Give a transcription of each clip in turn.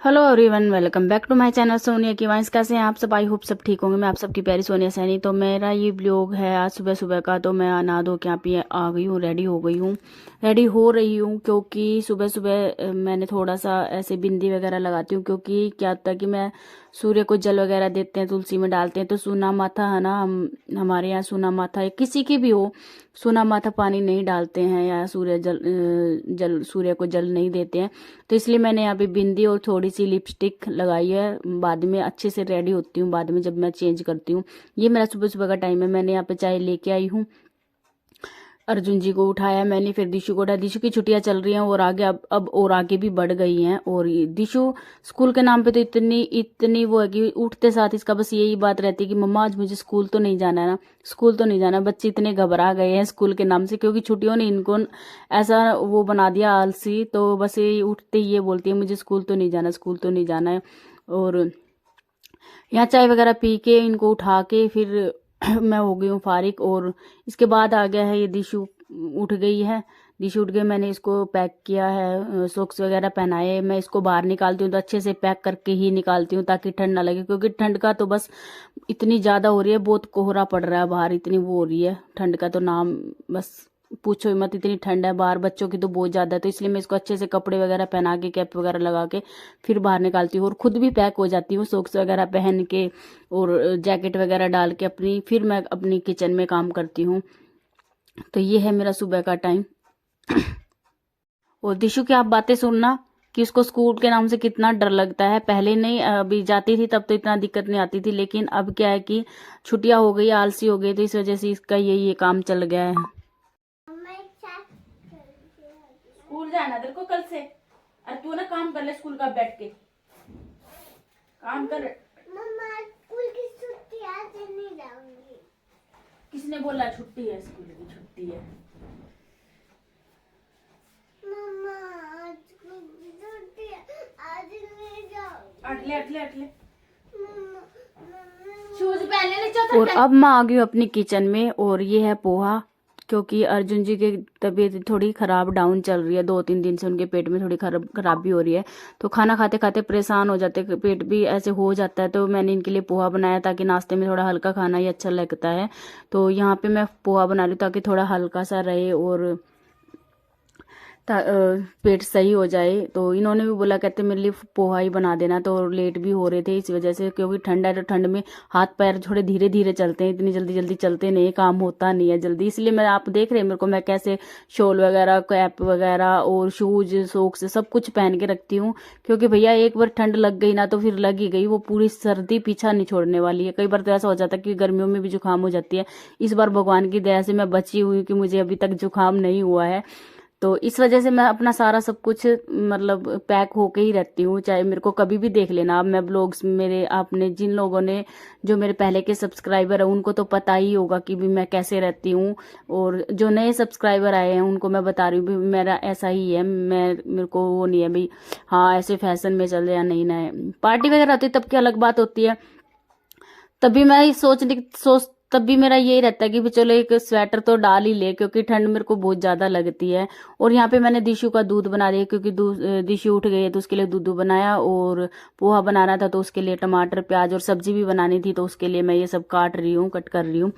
Hello everyone, welcome back to my channel Sonia की vines. कैसे हैं आप सब? आई होप सब ठीक होंगे। मैं आप सबकी प्यारी सोनिया सैनी। तो मेरा ये ब्लॉग है आज सुबह सुबह का। तो मैं नहा धो के यहाँ पे आ गई हूँ, रेडी हो गई हूँ, रेडी हो रही हूँ, क्योंकि सुबह सुबह मैंने थोड़ा सा ऐसे बिंदी वगैरह लगाती हूँ। क्योंकि क्या होता है कि मैं सूर्य को जल वगैरह देते हैं, तुलसी में डालते हैं। तो सूना माथा है ना, हमारे यहाँ सूना माथा या किसी की भी हो, सूना माथा पानी नहीं डालते हैं या सूर्य को जल नहीं देते हैं। तो इसलिए मैंने यहाँ पे बिंदी और थोड़ी सी लिपस्टिक लगाई है। बाद में अच्छे से रेडी होती हूँ, बाद में जब मैं चेंज करती हूँ। ये मेरा सुबह सुबह का टाइम है। मैंने यहाँ पे चाय लेके आई हूँ। अर्जुन जी को उठाया मैंने, फिर दिशु को उठाया। दिशु की छुट्टियां चल रही हैं और आगे अब और आगे भी बढ़ गई हैं। और दिशु स्कूल के नाम पे तो इतनी इतनी वो है कि उठते साथ इसका बस यही बात रहती है कि मम्मा आज मुझे स्कूल तो नहीं जाना है ना, स्कूल तो नहीं जाना। बच्चे इतने घबरा गए हैं स्कूल के नाम से, क्योंकि छुट्टियों ने इनको ऐसा वो बना दिया आलसी। तो बस ये उठते ही ये बोलती है मुझे स्कूल तो नहीं जाना, स्कूल तो नहीं जाना है। और यहाँ चाय वगैरह पी के इनको उठा के फिर मैं हो गई हूँ फारिग। और इसके बाद आ गया है ये दिशु, उठ गई है। दिशु उठ गई, मैंने इसको पैक किया है, सॉक्स वगैरह पहनाए। मैं इसको बाहर निकालती हूँ तो अच्छे से पैक करके ही निकालती हूँ ताकि ठंड ना लगे। क्योंकि ठंड का तो बस इतनी ज़्यादा हो रही है, बहुत कोहरा पड़ रहा है बाहर, इतनी वो हो रही है ठंड का तो नाम बस पूछो ही मत। इतनी ठंड है बाहर, बच्चों की तो बहुत ज़्यादा है। तो इसलिए मैं इसको अच्छे से कपड़े वगैरह पहना के, कैप वगैरह लगा के फिर बाहर निकालती हूँ। और खुद भी पैक हो जाती हूँ सॉक्स वगैरह पहन के और जैकेट वगैरह डाल के अपनी, फिर मैं अपनी किचन में काम करती हूँ। तो ये है मेरा सुबह का टाइम। और दिशु की आप बातें सुनना कि उसको स्कूल के नाम से कितना डर लगता है। पहले नहीं, अभी जाती थी तब तो इतना दिक्कत नहीं आती थी, लेकिन अब क्या है कि छुट्टियां हो गई, आलसी हो गई, तो इस वजह से इसका ये काम चल गया है। स्कूल जाना तेरे को कल से, और तू ना काम कर ले स्कूल का, बैठ के काम कर। मम्मा स्कूल की छुट्टी आज नहीं जाऊंगी। किसने बोला छुट्टी है? स्कूल की छुट्टी है। मम्मा आज स्कूल की छुट्टी है, आज नहीं जाऊंगी। अटले अटले अटले मम्मा शूज पहन ले। और अब मैं आ गई हूँ अपनी किचन में। और ये है पोहा, क्योंकि अर्जुन जी की तबीयत थोड़ी खराब डाउन चल रही है। 2-3 दिन से उनके पेट में थोड़ी खराबी हो रही है। तो खाना खाते खाते परेशान हो जाते, पेट भी ऐसे हो जाता है। तो मैंने इनके लिए पोहा बनाया ताकि नाश्ते में थोड़ा हल्का खाना ही अच्छा लगता है। तो यहाँ पे मैं पोहा बना रही हूँ ताकि थोड़ा हल्का सा रहे और पेट सही हो जाए। तो इन्होंने भी बोला, कहते मेरे लिए पोहा ही बना देना। तो लेट भी हो रहे थे इस वजह से, क्योंकि ठंड है तो ठंड में हाथ पैर थोड़े धीरे धीरे चलते हैं, इतनी जल्दी जल्दी चलते नहीं, काम होता नहीं है जल्दी। इसलिए मैं, आप देख रहे हैं मेरे को, मैं कैसे शॉल वगैरह, कैप वगैरह और शूज सॉक्स सब कुछ पहन के रखती हूँ। क्योंकि भैया एक बार ठंड लग गई ना तो फिर लग ही गई, वो पूरी सर्दी पीछा नहीं छोड़ने वाली है। कई बार तो ऐसा हो जाता है कि गर्मियों में भी जुकाम हो जाती है। इस बार भगवान की दया से मैं बची हुई कि मुझे अभी तक जुकाम नहीं हुआ है। तो इस वजह से मैं अपना सारा सब कुछ मतलब पैक होके ही रहती हूँ। चाहे मेरे को कभी भी देख लेना। अब मैं ब्लॉग्स मेरे, आपने जिन लोगों ने, जो मेरे पहले के सब्सक्राइबर है, उनको तो पता ही होगा कि भी मैं कैसे रहती हूँ। और जो नए सब्सक्राइबर आए हैं उनको मैं बता रही हूँ भी मेरा ऐसा ही है। मेरे को वो नहीं है भाई हाँ ऐसे फैशन में चल रहे या नहीं, नए पार्टी वगैरह होती है तब की अलग बात होती है। तभी मैं सोच तब भी मेरा यही रहता है कि भी चलो एक स्वेटर तो डाल ही ले, क्योंकि ठंड मेरे को बहुत ज्यादा लगती है। और यहाँ पे मैंने दिशु का दूध बना दिया, क्योंकि दिशु उठ गई है तो उसके लिए दूध बनाया। और पोहा बनाना था तो उसके लिए टमाटर प्याज और सब्जी भी बनानी थी, तो उसके लिए मैं ये सब काट रही हूँ, कट कर रही हूँ।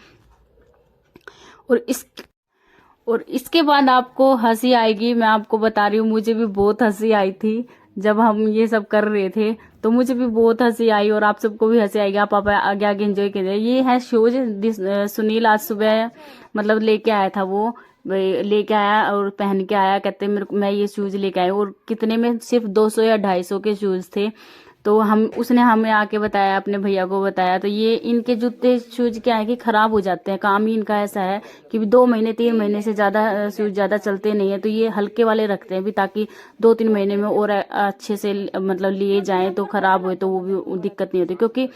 और इसके बाद आपको हंसी आएगी, मैं आपको बता रही हूँ, मुझे भी बहुत हंसी आई थी जब हम ये सब कर रहे थे। तो मुझे भी बहुत हंसी आई और आप सबको भी हंसी आएगी। आप आगे आगे एंजॉय कीजिए। ये है शूज, सुनील आज सुबह मतलब लेके आया था, वो लेके आया और पहन के आया। कहते मैं ये शूज लेके आया। और कितने में, सिर्फ 200 या 250 के शूज थे। तो उसने हमें आके बताया, अपने भैया को बताया। तो ये इनके जूते शूज क्या है कि खराब हो जाते हैं। काम ही इनका ऐसा है कि 2 महीने 3 महीने से ज्यादा शूज ज्यादा चलते नहीं है। तो ये हल्के वाले रखते हैं भी, ताकि 2-3 महीने में और अच्छे से मतलब लिए जाएं, तो खराब हुए तो वो भी दिक्कत नहीं होती। क्योंकि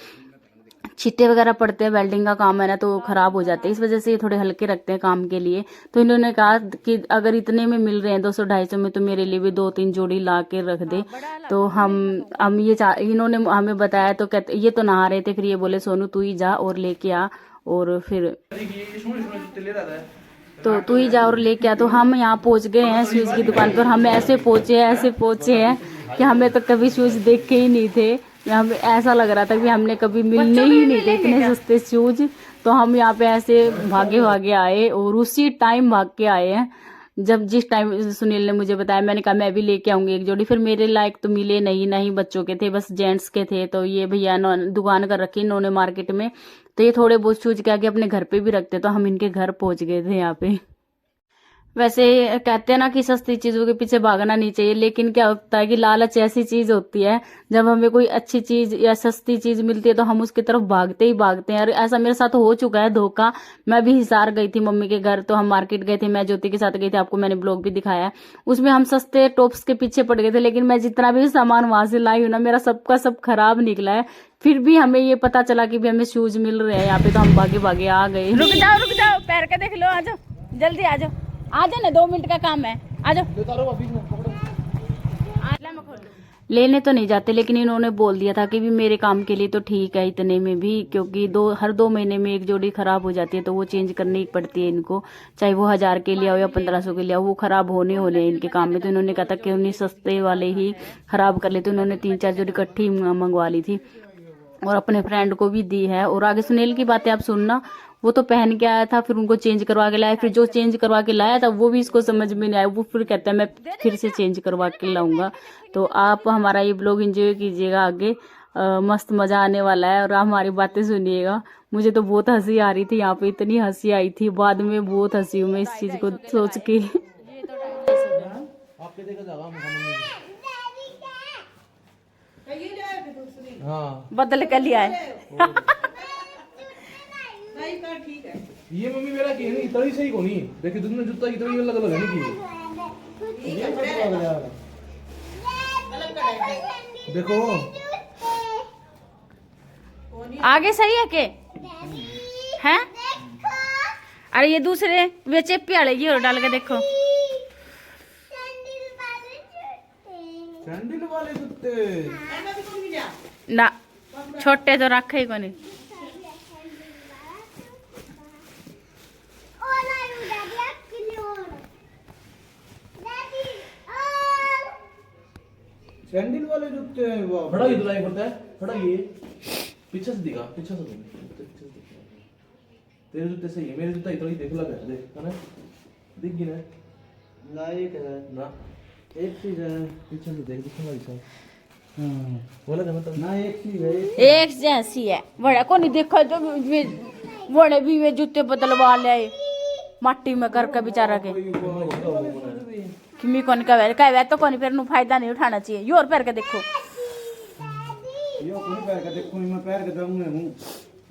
छींटे वगैरह पड़ते हैं, वेल्डिंग का काम है ना, तो खराब हो जाते हैं। इस वजह से ये थोड़े हल्के रखते हैं काम के लिए। तो इन्होंने कहा कि अगर इतने में मिल रहे हैं 200-250 में, तो मेरे लिए भी 2-3 जोड़ी ला के रख दे। तो हम ये इन्होंने हमें बताया। तो कहते ये तो नहा रहे थे, फिर ये बोले सोनू तू ही जा और लेके आ। और फिर तो तू ही जा और लेके आ। तो हम यहाँ पहुंच गए हैं शूज की दुकान पर। हम ऐसे पहुंचे हैं कि हमें तो कभी शूज देखे ही नहीं थे। हमें ऐसा लग रहा था कि हमने कभी मिलने ही नहीं थे इतने सस्ते शूज। तो हम यहाँ पे ऐसे भागे भागे आए और उसी टाइम भाग के आए हैं जब जिस टाइम सुनील ने मुझे बताया। मैंने कहा मैं भी लेके आऊंगी एक जोड़ी। फिर मेरे लायक तो मिले नहीं, नहीं बच्चों के थे, बस जेंट्स के थे। तो ये भैया दुकान कर रखी इन्होंने मार्केट में, तो ये थोड़े बहुत शूज के आगे अपने घर पे भी रखते। तो हम इनके घर पहुंच गए थे यहाँ पे। वैसे कहते हैं ना कि सस्ती चीजों के पीछे भागना नहीं चाहिए, लेकिन क्या होता है कि लालच ऐसी चीज होती है, जब हमें कोई अच्छी चीज या सस्ती चीज मिलती है तो हम उसकी तरफ भागते ही भागते हैं। और ऐसा मेरे साथ हो चुका है धोखा। मैं भी हिसार गई थी मम्मी के घर, तो हम मार्केट गए थे, मैं ज्योति के साथ गई थी, आपको मैंने ब्लॉग भी दिखाया है। उसमें हम सस्ते टॉप्स के पीछे पड़ गए थे, लेकिन मैं जितना भी सामान वहां से लाई हूँ ना, मेरा सबका सब खराब निकला है। फिर भी हमें ये पता चला कि भी हमें शूज मिल रहे हैं यहाँ पे, तो हम भागे भागे आ गए। रुक जाओ, पैर का देख लो, आ जाओ जल्दी, आ जाओ ना, 2 मिनट का काम है, आ जाओ। लेने तो नहीं जाते, लेकिन इन्होंने बोल दिया था कि भी मेरे काम के लिए तो ठीक है इतने में भी, क्योंकि हर 2 महीने में एक जोड़ी खराब हो जाती है तो वो चेंज करनी पड़ती है इनको, चाहे वो 1000 के लिए हो या 1500 के लिए हो, वो खराब होने इनके काम में। तो इन्होंने कहा था कि उन्हें सस्ते वाले ही खराब कर लेते। उन्होंने 3-4 जोड़ी इकट्ठी मंगवा ली थी और अपने फ्रेंड को भी दी है। और आगे सुनील की बातें आप सुनना, वो तो पहन के आया था, फिर उनको चेंज करवा के लाया, फिर जो चेंज करवा के लाया था वो भी इसको समझ में नहीं आया, वो फिर कहता है मैं फिर से चेंज करवा के लाऊंगा। तो आप हमारा ये ब्लॉग एंजॉय कीजिएगा आगे, मस्त मजा आने वाला है और आप हमारी बातें सुनिएगा। मुझे तो बहुत हंसी आ रही थी यहाँ पे, इतनी हंसी आई थी, बाद में बहुत हंसी हूँ मैं इस चीज को सोच के। बदल कर लिया है। ठीक है ये मम्मी मेरा की नहीं इतनी सही को नहीं देखी तुमने जूता इतनी अलग अलग है नहीं की देखो आगे सही है के हैं? अरे ये दूसरे वे चेपी वाले ये और डाल के देखो, सैंडल वाले जूते ना छोटे तो रखे ही को नहीं। सैंडल वाले जूते बड़ा ही दुलाई पड़ता है, बड़ा ये पीछे से दिखा, पीछे से तेरे जूते सही है, मेरे जूता इतना ही देख लगा देख है ना, दिख गई ना लाइक है ना, एक चीज है पीछे से देख दिखा भाई साहब। बोला था मतलब ना एक चीज है, एक जैसी है बड़ा को नहीं देखा तो बड़े भी वे जूते बदलवा ले माटी में करके बेचारा के किमी कौन का तो कौन फिर फायदा नहीं उठाना चाहिए। यो और पैर के देखो, यो कोई पैर का देखो, मैं पैर के दम में हूं,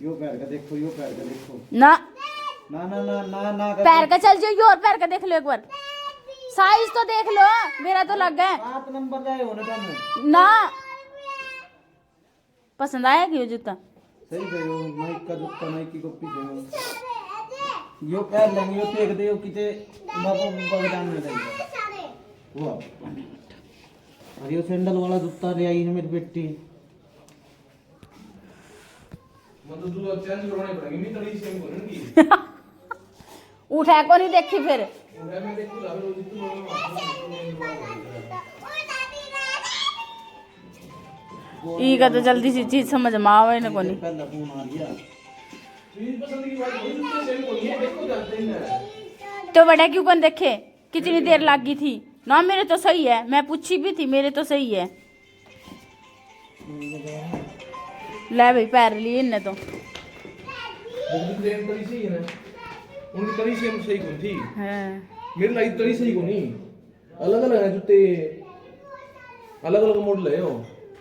यो पैर का देखो, यो पैर का देखो ना ना ना ना ना ना पैर का चल जाओ, यो और पैर का देख लो एक बार, साइज तो देख लो, मेरा तो लग गया 7 नंबर जाए होने का ना। पसंद आया कि जूता सही है, यो नाइक का जूता नाइकी को पीछे यो पैर लेंगे, यो देख दे, यो किते बाबू बगदान में जाएगा वो। और ये सैंडल वाला जूता ले आई है मेरी बेटी, मतलब तू चेंज करवाने पड़ेंगे, नहीं तड़ी सेम करेंगी उठा को नहीं देखी फिर उठा मैं देखू ला फिर जितने ई का तो जल्दी सी चीज समझ में आवे ना कोनी। पहला फोन आ गया चीज पसंद की बात वही जितने सेम को ये देखो जाते हैं तो बड़ा क्यों कौन देखे कितनी देर लग गई थी ना, मेरे तो सही है, मैं पूछी भी थी मेरे तो सही है। ले भाई पैर लिए इनने तो ट्रेन तरी सही है ना, उनकी तरी सेम सही कौन थी है, मेरी लाइफ तरी सही को नहीं, अलग अलग है जूते, अलग अलग मॉडल है वो।